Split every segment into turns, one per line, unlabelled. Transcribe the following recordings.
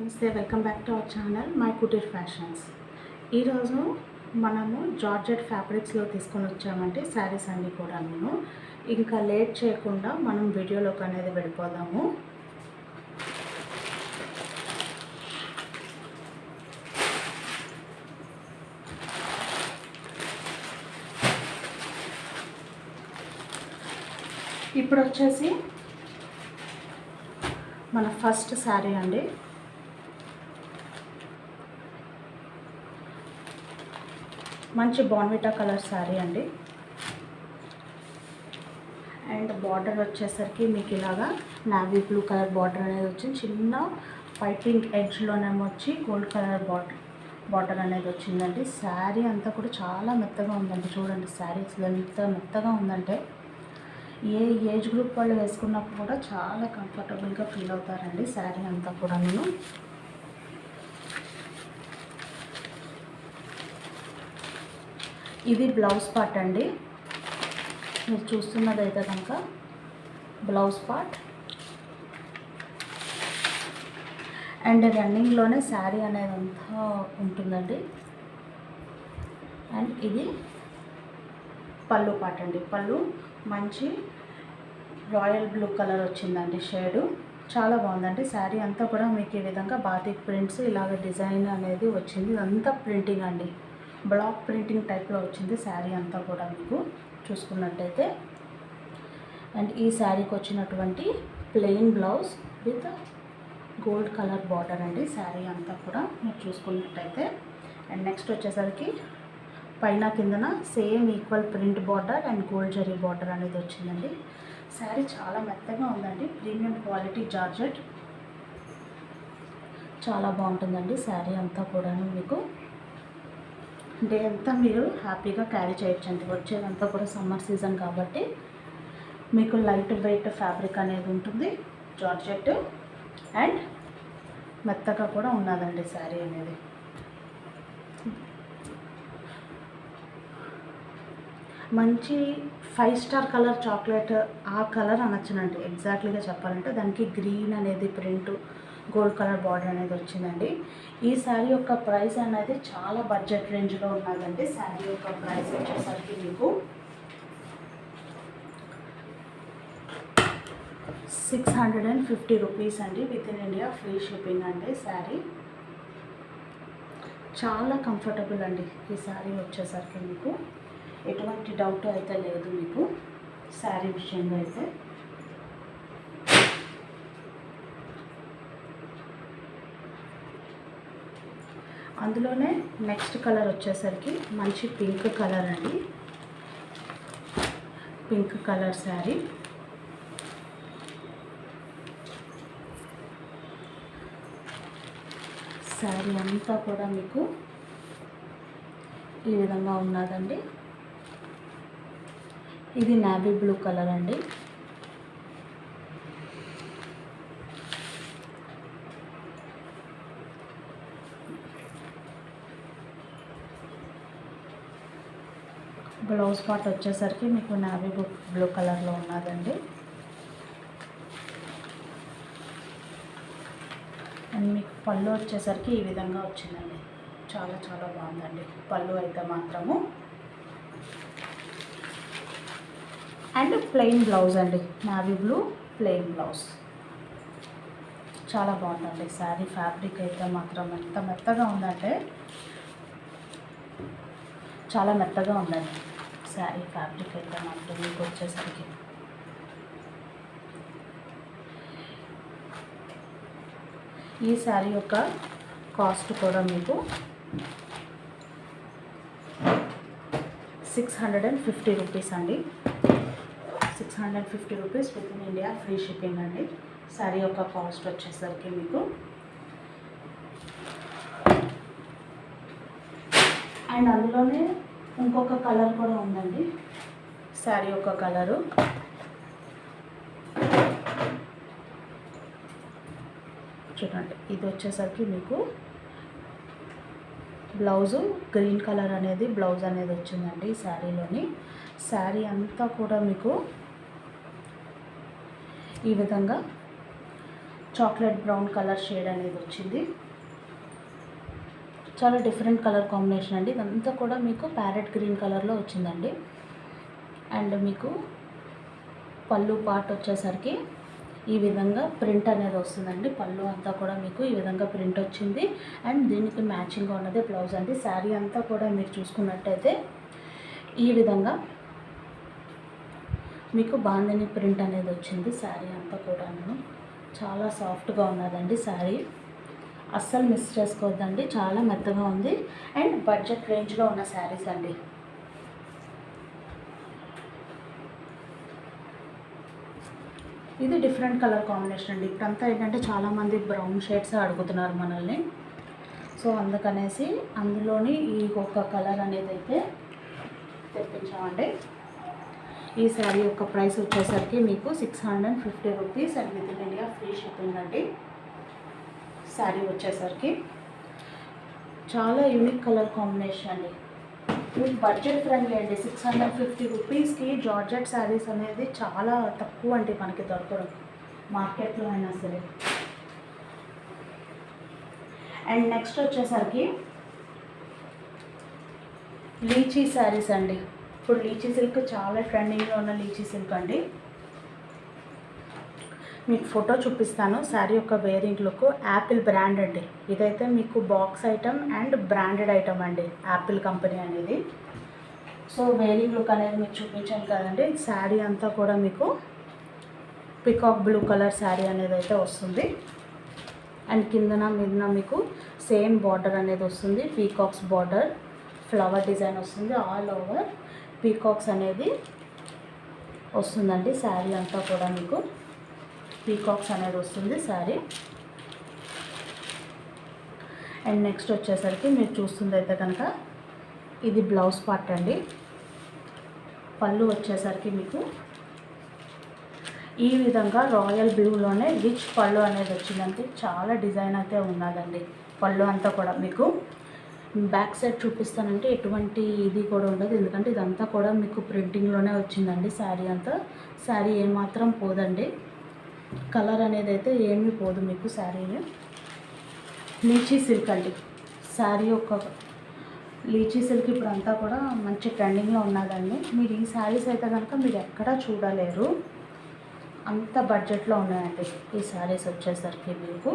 నమస్తే, welcome back to our channel my Kutir fashions. ఈరోజు మనము జార్జెట్ ఫ్యాబ్రిక్స్లో తీసుకొని వచ్చామంటే శారీస్ అన్నీ కూడా. నేను ఇంకా లేట్ చేయకుండా మనం వీడియోలోకి అనేది వెళ్ళిపోదాము. ఇప్పుడు వచ్చేసి మన ఫస్ట్ శారీ అండి. మంచి బాన్విటా కలర్ శారీ అండి. అండ్ బార్డర్ వచ్చేసరికి మీకు ఇలాగా నావీ బ్లూ కలర్ బార్డర్ అనేది వచ్చింది. చిన్న పైపింగ్ ఎడ్జ్లోనేమో వచ్చి గోల్డ్ కలర్ బార్డర్ అనేది వచ్చిందండి. శారీ అంతా కూడా చాలా మెత్తగా ఉందండి. చూడండి శారీ ఎంత మెత్తగా ఉందంటే ఏ ఏజ్ గ్రూప్ వాళ్ళు వేసుకున్నప్పుడు కూడా చాలా కంఫర్టబుల్గా ఫీల్ అవుతారండి. శారీ అంతా కూడా ఇది బ్లౌజ్ పార్ట్ అండి. మీరు చూస్తున్నదైతే కనుక బ్లౌజ్ పార్ట్. అండ్ రన్నింగ్లోనే శారీ అనేది అంతా ఉంటుందండి. అండ్ ఇది పళ్ళు పార్ట్ అండి. పళ్ళు మంచి రాయల్ బ్లూ కలర్ వచ్చిందండి షేడు. చాలా బాగుందండి. శారీ అంతా కూడా మీకు ఈ విధంగా బాతిక్ ప్రింట్స్ ఇలాగ డిజైన్ అనేది వచ్చింది. ఇదంతా ప్రింటింగ్ అండి, బ్లాక్ ప్రింటింగ్ టైప్లో వచ్చింది శారీ అంతా కూడా మీకు చూసుకున్నట్టయితే. అండ్ ఈ శారీకి వచ్చినటువంటి plain blouse with gold colour border అండి శారీ అంతా కూడా మీరు చూసుకున్నట్టయితే. అండ్ నెక్స్ట్ వచ్చేసరికి పైన కిందన same equal print border and gold zari border అనేది వచ్చిందండి. శారీ చాలా మెత్తగా ఉందండి. ప్రీమియం క్వాలిటీ జార్జెట్ చాలా బాగుంటుందండి శారీ అంతా కూడా. మీకు డే అంతా మీరు హ్యాపీగా క్యారీ చేయొచ్చండి. వచ్చేదంతా కూడా సమ్మర్ సీజన్ కాబట్టి మీకు లైట్ వెయిట్ ఫ్యాబ్రిక్ అనేది ఉంటుంది. జార్జెట్ అండ్ మెత్తగా కూడా ఉన్నదండి శారీ అనేది. మంచి 5 స్టార్ కలర్ చాక్లెట్ ఆ కలర్ అనొచ్చునండి. ఎగ్జాక్ట్లీగా చెప్పాలంటే దానికి గ్రీన్ అనేది ప్రింట్ గోల్డ్ కలర్ బార్డర్ అనేది వచ్చిందండి. ఈ శారీ యొక్క ప్రైస్ అనేది చాలా బడ్జెట్ రేంజ్లో ఉన్నదండి. శారీ యొక్క ప్రైస్ వచ్చేసరికి మీకు 650 రూపీస్ అండి. With in India free shipping అండి. శారీ చాలా కంఫర్టబుల్ అండి. ఈ శారీ వచ్చేసరికి మీకు ఎటువంటి డౌట్ అయితే లేదు మీకు శారీ విషయంలో అయితే. అందులోనే నెక్స్ట్ కలర్ వచ్చేసరికి మంచి పింక్ కలర్ అండి. Pink colour sari. శారీ అంతా కూడా మీకు ఈ విధంగా ఉన్నదండి. ఇది నావీ బ్లూ కలర్ అండి. బ్లౌజ్ పార్ట్ వచ్చేసరికి మీకు నావీ బ్లూ కలర్లో ఉన్నదండి. అండ్ మీకు పళ్ళు వచ్చేసరికి ఈ విధంగా వచ్చిందండి. చాలా చాలా బాగుందండి పళ్ళు అయితే మాత్రము. అండ్ ప్లెయిన్ బ్లౌజ్ అండి. Navy blue plain blouse. చాలా బాగుందండి శారీ. ఫ్యాబ్రిక్ అయితే మాత్రం ఎంత మెత్తగా ఉందంటే చాలా మెత్తగా ఉందండి శారీ ఫ్యాబ్రిక్ అయితే మాత్రం. మీకు వచ్చేసరికి ఈ శారీ యొక్క కాస్ట్ కూడా మీకు 650 రూపీస్ అండి. 650 rupees with in India free shipping అండి. శారీ యొక్క కాస్ట్ వచ్చేసరికి మీకు. అండ్ అందులోనే ఇంకొక కలర్ కూడా ఉందండి. శారీ యొక్క కలరు చూడండి. ఇది వచ్చేసరికి మీకు బ్లౌజు గ్రీన్ కలర్ అనేది బ్లౌజ్ అనేది వచ్చిందండి శారీలోని. శారీ అంతా కూడా మీకు ఈ విధంగా చాక్లెట్ బ్రౌన్ కలర్ షేడ్ అనేది వచ్చింది. చాలా డిఫరెంట్ కలర్ కాంబినేషన్ అండి. ఇదంతా కూడా మీకు ప్యారెట్ గ్రీన్ కలర్లో వచ్చిందండి. అండ్ మీకు పళ్ళు పార్ట్ వచ్చేసరికి ఈ విధంగా ప్రింట్ అనేది వస్తుందండి. పళ్ళు అంతా కూడా మీకు ఈ విధంగా ప్రింట్ వచ్చింది. అండ్ దీనికి మ్యాచింగ్గా ఉన్నది బ్లౌజ్ అండి. శారీ అంతా కూడా మీరు చూసుకున్నట్టయితే ఈ విధంగా మీకు బాందిని ప్రింట్ అనేది వచ్చింది. శారీ అంతా కూడా చాలా సాఫ్ట్గా ఉన్నదండి. శారీ అస్సలు మిస్ చేసుకోవద్దండి, చాలా మెత్తగా ఉంది. అండ్ బడ్జెట్ రేంజ్లో ఉన్న శారీస్ అండి. ఇది డిఫరెంట్ కలర్ కాంబినేషన్ అండి. ఇప్పుడంతా ఏంటంటే చాలామంది బ్రౌన్ షేడ్స్ అడుగుతున్నారు మనల్ని. సో అందుకనేసి అందులోని ఈ ఒక కలర్ అనేది అయితే తెప్పించామండి. ఈ శారీ యొక్క ప్రైస్ వచ్చేసరికి మీకు 650 rupees and with in India free shipping అండి. శారీ వచ్చేసరికి చాలా యూనిక్ కలర్ కాంబినేషన్ అండి. మీకు బడ్జెట్ ఫ్రెండ్లీ అండి. 650 రూపీస్కి జార్జెట్ శారీస్ అనేది చాలా తక్కువ అండి మనకి దొరకడం మార్కెట్లో అయినా సరే. అండ్ నెక్స్ట్ వచ్చేసరికి లీచీ శారీస్ అండి. ఇప్పుడు లీచీ సిల్క్ చాలా ట్రెండింగ్లో ఉన్న లీచీ సిల్క్ అండి. మీకు ఫోటో చూపిస్తాను. శారీ యొక్క వేరింగ్ లుక్ యాపిల్ బ్రాండ్ అండి. ఇదైతే మీకు box item and branded item అండి, యాపిల్ కంపెనీ అనేది. సో వేరింగ్ లుక్ అనేది మీకు చూపించాను కదండి. శారీ అంతా కూడా మీకు పికాక్ బ్లూ కలర్ శారీ అనేది అయితే వస్తుంది. అండ్ కిందన మీదన మీకు సేమ్ బార్డర్ అనేది వస్తుంది. పీకాక్స్ బార్డర్ ఫ్లవర్ డిజైన్ వస్తుంది. ఆల్ ఓవర్ పీకాక్స్ అనేది వస్తుందండి. శారీ అంతా కూడా మీకు పీకాక్స్ అనేది వస్తుంది శారీ. అండ్ నెక్స్ట్ వచ్చేసరికి మీరు చూస్తుంది అయితే కనుక ఇది బ్లౌజ్ పార్ట్ అండి. పళ్ళు వచ్చేసరికి మీకు ఈ విధంగా రాయల్ బ్లూలోనే రిచ్ పళ్ళు అనేది వచ్చిందంటే చాలా డిజైన్ అయితే ఉన్నదండి. పళ్ళు అంతా కూడా మీకు బ్యాక్ సైడ్ చూపిస్తానంటే ఎటువంటి ఇది కూడా ఉండదు, ఎందుకంటే ఇదంతా కూడా మీకు ప్రింటింగ్లోనే వచ్చిందండి. శారీ అంతా శారీ ఏమాత్రం పోదండి. కలర్ అనేది అయితే ఏమీ పోదు మీకు శారీని. లీచీ సిల్క్ అండి. శారీ యొక్క లీచీ సిల్క్ ఇప్పుడు అంతా కూడా మంచి ట్రెండింగ్లో ఉన్నదండి. మీరు ఈ శారీస్ అయితే కనుక మీరు ఎక్కడా చూడలేరు, అంత బడ్జెట్లో ఉన్నాయండి ఈ శారీస్ వచ్చేసరికి మీకు.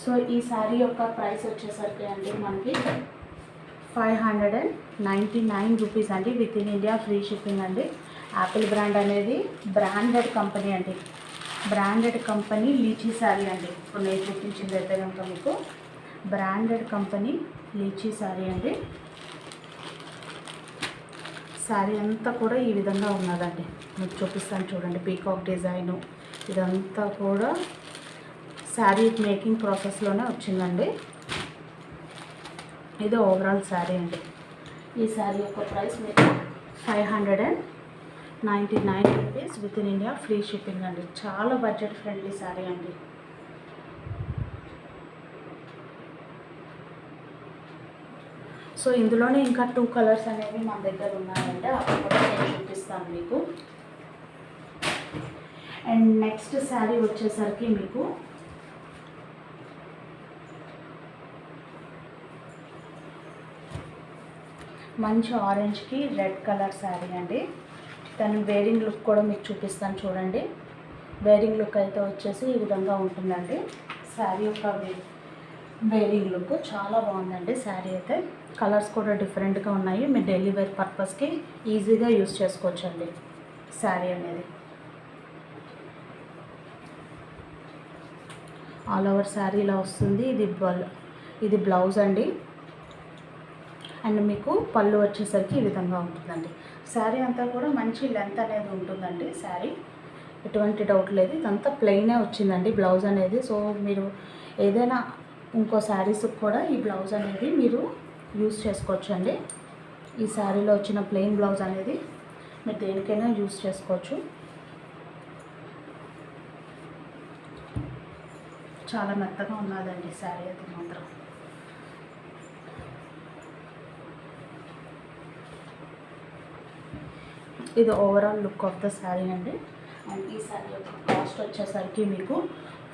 సో ఈ శారీ యొక్క ప్రైస్ వచ్చేసరికి అండి మనకి 599 రూపీస్ అండి. With in India free shipping అండి. యాపిల్ బ్రాండ్ అనేది బ్రాండెడ్ కంపెనీ అండి. బ్రాండెడ్ కంపెనీ లీచీ శారీ అండి. ఇప్పుడు నేను చూపించింది అయితే కనుక మీకు బ్రాండెడ్ కంపెనీ లీచీ శారీ అండి. శారీ అంతా కూడా ఈ విధంగా ఉన్నదండి. మీకు చూపిస్తాను చూడండి. పీకాక్ డిజైను ఇదంతా కూడా శారీ మేకింగ్ ప్రాసెస్లోనే వచ్చిందండి. ఇది ఓవరాల్ శారీ అండి. ఈ శారీ యొక్క ప్రైస్ మీకు 599 rupees with in India free shipping అండి. చాలా బడ్జెట్ ఫ్రెండ్లీ శారీ అండి. సో ఇందులోనే ఇంకా 2 కలర్స్ అనేవి మన దగ్గర ఉన్నాయంటే అప్పుడు కూడా నేను చూపిస్తాను మీకు. అండ్ నెక్స్ట్ శారీ వచ్చేసరికి మీకు మంచి ఆరెంజ్కి రెడ్ కలర్ శారీ అండి. దాని వేరింగ్ లుక్ కూడా మీకు చూపిస్తాను చూడండి. వేరింగ్ లుక్ అయితే వచ్చేసి ఈ విధంగా ఉంటుందండి. శారీ యొక్క వేరింగ్ లుక్ చాలా బాగుందండి. శారీ అయితే కలర్స్ కూడా డిఫరెంట్గా ఉన్నాయి. మీ డైలీ వేర్ పర్పస్కి ఈజీగా యూస్ చేసుకోవచ్చండి శారీ అనేది. ఆల్ ఓవర్ శారీ ఇలా వస్తుంది. ఇది బ్లౌజ్ అండి. అండ్ మీకు పళ్ళు వచ్చేసరికి ఈ విధంగా ఉంటుందండి. శారీ అంతా కూడా మంచి లెంత్ అనేది ఉంటుందండి. శారీ ఎటువంటి డౌట్ లేదు. ఇదంతా ప్లెయినే వచ్చిందండి బ్లౌజ్ అనేది. సో మీరు ఏదైనా ఇంకో శారీస్కి కూడా ఈ బ్లౌజ్ అనేది మీరు యూస్ చేసుకోవచ్చు అండి. ఈ శారీలో వచ్చిన ప్లెయిన్ బ్లౌజ్ అనేది మీరు దేనికైనా యూస్ చేసుకోవచ్చు. చాలా మెత్తగా ఉన్నదండి శారీ అయితే మాత్రం. ఇది overall look of the sari అండి. అండ్ ఈ శారీ యొక్క కాస్ట్ వచ్చేసరికి మీకు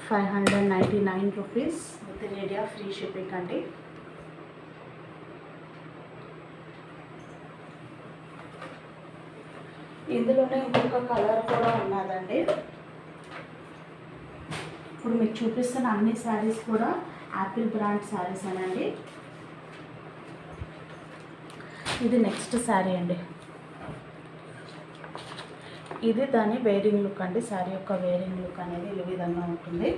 599 rupees with in India free shipping అండి. ఇందులోనే ఇంకొక కలర్ కూడా ఉన్నదండి. ఇప్పుడు మీకు చూపిస్తున్న అన్ని శారీస్ కూడా యాపిల్ బ్రాండ్ శారీస్ అనండి. ఇది నెక్స్ట్ శారీ అండి. ఇది దాని వేరింగ్ లుక్ అండి. శారీ యొక్క వేరింగ్ లుక్ అనేది ఈ విధంగా ఉంటుంది.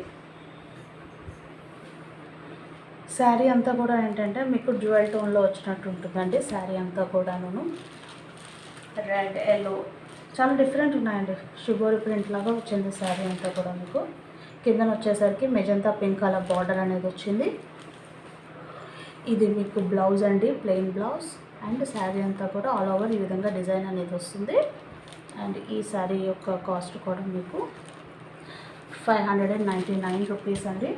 శారీ అంతా కూడా ఏంటంటే మీకు డ్యూయల్ టోన్లో వచ్చినట్టు ఉంటుందండి. శారీ అంతా కూడాను రెడ్, ఎల్లో చాలా డిఫరెంట్ ఉన్నాయండి. షుగర్ ప్రింట్ లాగా వచ్చింది శారీ అంతా కూడా. మీకు కిందన వచ్చేసరికి మెజంతా పింక్ కలర్ బార్డర్ అనేది వచ్చింది. ఇది మీకు బ్లౌజ్ అండి, ప్లెయిన్ బ్లౌజ్. అండ్ శారీ అంతా కూడా ఆల్ ఓవర్ ఈ విధంగా డిజైన్ అనేది వస్తుంది. అండ్ ఈ శారీ యొక్క కాస్ట్ కూడా మీకు 599 రూపీస్ అండి.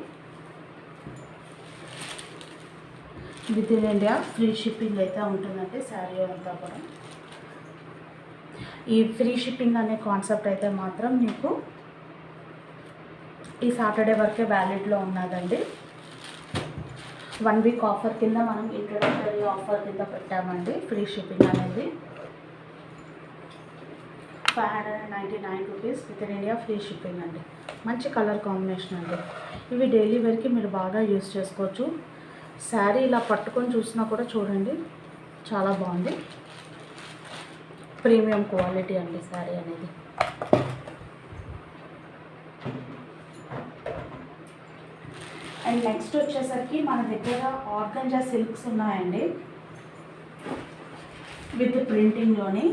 With in India free shipping అయితే ఉంటుందండి శారీ అంతా కూడా. ఈ ఫ్రీ షిప్పింగ్ అనే కాన్సెప్ట్ అయితే మాత్రం మీకు ఈ సాటర్డే వరకే వ్యాలిడ్లో ఉన్నదండి. 1 వీక్ ఆఫర్ కింద మనం ఇంట్రడక్టరీ ఆఫర్ కింద పెట్టామండి ఫ్రీ షిప్పింగ్ అనేది. 599 rupees with in India free shipping అండి. మంచి కలర్ కాంబినేషన్ అండి. ఇవి డైలీ వేర్కి మీరు బాగా యూస్ చేసుకోవచ్చు. శారీ ఇలా పట్టుకొని చూసినా కూడా చూడండి చాలా బాగుంది. ప్రీమియం క్వాలిటీ అండి శారీ అనేది. అండ్ నెక్స్ట్ వచ్చేసరికి మన దగ్గర ఆర్గంజా సిల్క్స్ ఉన్నాయండి విత్ ప్రింటింగ్లోని.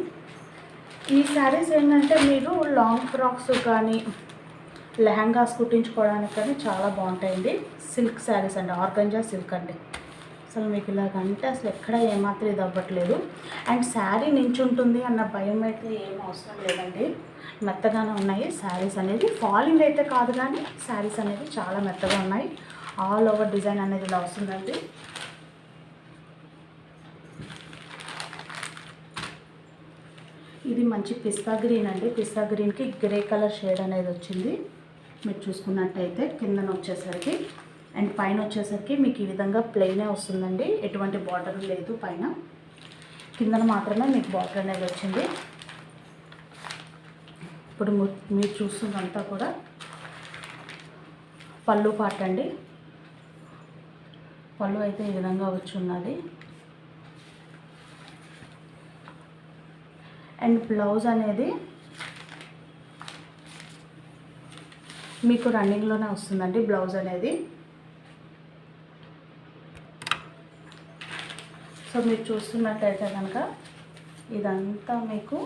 ఈ శారీస్ ఏంటంటే మీరు లాంగ్ ఫ్రాక్స్ కానీ లెహంగాస్ కుట్టించుకోవడానికి కానీ చాలా బాగుంటాయండి. సిల్క్ శారీస్ అండి, ఆర్గంజా సిల్క్ అండి. అసలు మీకు ఇలాగంటే అసలు ఎక్కడ ఏమాత్రం ఇది అవ్వట్లేదు. అండ్ శారీ నించుంటుంది అన్న భయం అయితే ఏం అవసరం లేదండి. మెత్తగానే ఉన్నాయి శారీస్ అనేది. ఫాలింగ్ అయితే కాదు కానీ శారీస్ అనేది చాలా మెత్తగా ఉన్నాయి. ఆల్ ఓవర్ డిజైన్ అనేది ఇలా వస్తుందండి. ఇది మంచి పిస్తా గ్రీన్ అండి. పిస్తా గ్రీన్కి గ్రే కలర్ షేడ్ అనేది వచ్చింది మీరు చూసుకున్నట్టయితే. కిందన వచ్చేసరికి అండ్ పైన వచ్చేసరికి మీకు ఈ విధంగా ప్లెయినే వస్తుందండి. ఎటువంటి బార్డర్ లేదు పైన. కిందన మాత్రమే మీకు బార్డర్ అనేది వచ్చింది. ఇప్పుడు మీరు చూస్తున్నంతా కూడా పళ్ళు పాట అండి. పళ్ళు అయితే ఈ విధంగా వచ్చి ఉన్నది. అండ్ బ్లౌజ్ అనేది మీకు రన్నింగ్లోనే వస్తుందండి బ్లౌజ్ అనేది. సో మీరు చూస్తున్నట్లయితే కనుక ఇదంతా మీకు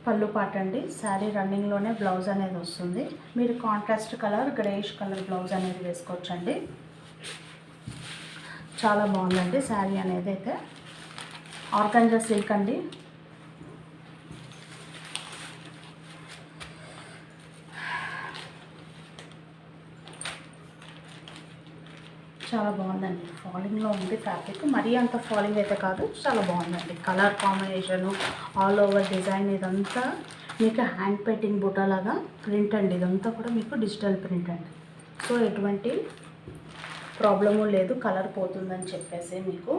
పళ్ళు పాట అండి. శారీ రన్నింగ్లోనే బ్లౌజ్ అనేది వస్తుంది. మీరు contrast colour greyish colour blouse అనేది వేసుకోవచ్చండి. చాలా బాగుందండి శారీ అనేది అయితే. ఆర్గంజా సిల్క్ అండి. చాలా బాగుందండి. ఫాలింగ్లో ఉంది ఫ్యాబ్రిక్. మరీ అంత ఫాలింగ్ అయితే కాదు, చాలా బాగుందండి. Colour combination, all over design ఇదంతా మీకు హ్యాండ్ పెయింటింగ్ బుట్టలాగా ప్రింట్ అండి. ఇదంతా కూడా మీకు డిజిటల్ ప్రింట్ అండి. సో ఎటువంటి ప్రాబ్లము లేదు కలర్ పోతుందని చెప్పేసి మీకు.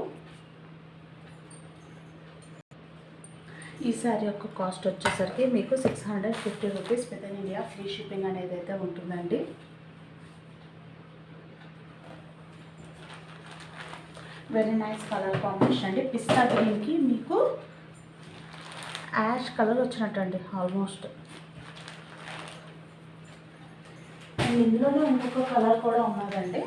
ఈ శారీ యొక్క కాస్ట్ వచ్చేసరికి మీకు 650 rupees with in India free shipping అనేది అయితే ఉంటుందండి. వెరీ నైస్ కలర్ కాంబినేషన్ అండి. పిస్తా గ్రీన్కి మీకు యాష్ కలర్ వచ్చినట్టండి ఆల్మోస్ట్. అండ్ ఇందులోనే ఇంకొక కలర్ కూడా ఉన్నదండి.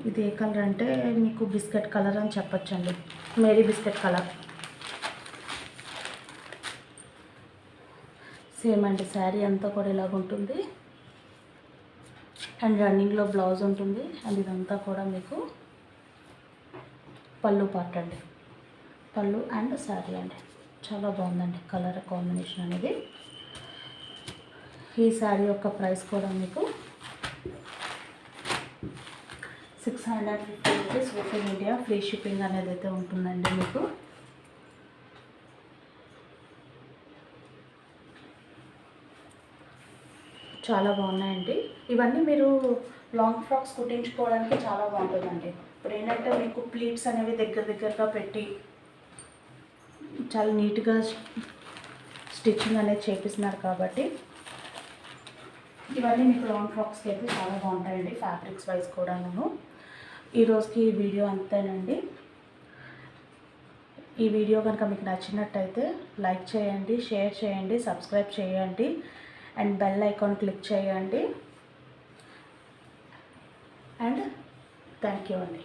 ఇది ఏ కలర్ అంటే మీకు బిస్కెట్ కలర్ అని చెప్పొచ్చండి. Mary biscuit colour. సేమ్ అండి. శారీ అంతా కూడా ఇలాగ ఉంటుంది. అండ్ రన్నింగ్లో బ్లౌజ్ ఉంటుంది. అండ్ ఇదంతా కూడా మీకు పళ్ళు పార్ట్ అండి. పళ్ళు అండ్ శారీ అండి. చాలా బాగుందండి కలర్ కాంబినేషన్ అనేది. ఈ శారీ యొక్క ప్రైస్ కూడా మీకు 650 rupees with in India. Free shipping అనేది అయితే ఉంటుందండి మీకు. చాలా బాగున్నాయండి. ఇవన్నీ మీరు లాంగ్ ఫ్రాక్స్ కుట్టించుకోవడానికి చాలా బాగుంటుందండి. ఇప్పుడు ఏంటంటే మీకు ప్లీట్స్ అనేవి దగ్గరగా పెట్టి చాలా నీట్గా స్టిచ్చింగ్ అనేది చేపిస్తున్నారు కాబట్టి ఇవన్నీ మీకు లాంగ్ ఫ్రాక్స్కి అయితే చాలా బాగుంటాయండి. ఫ్యాబ్రిక్స్ వైజ్ కూడాను. ఈరోజుకి ఈ వీడియో అంతేనండి. ఈ వీడియో కనుక మీకు నచ్చినట్టయితే లైక్ చేయండి, షేర్ చేయండి, సబ్స్క్రైబ్ చేయండి అండ్ బెల్ ఐకాన్ క్లిక్ చేయండి. అండ్ థ్యాంక్ యూ అండి.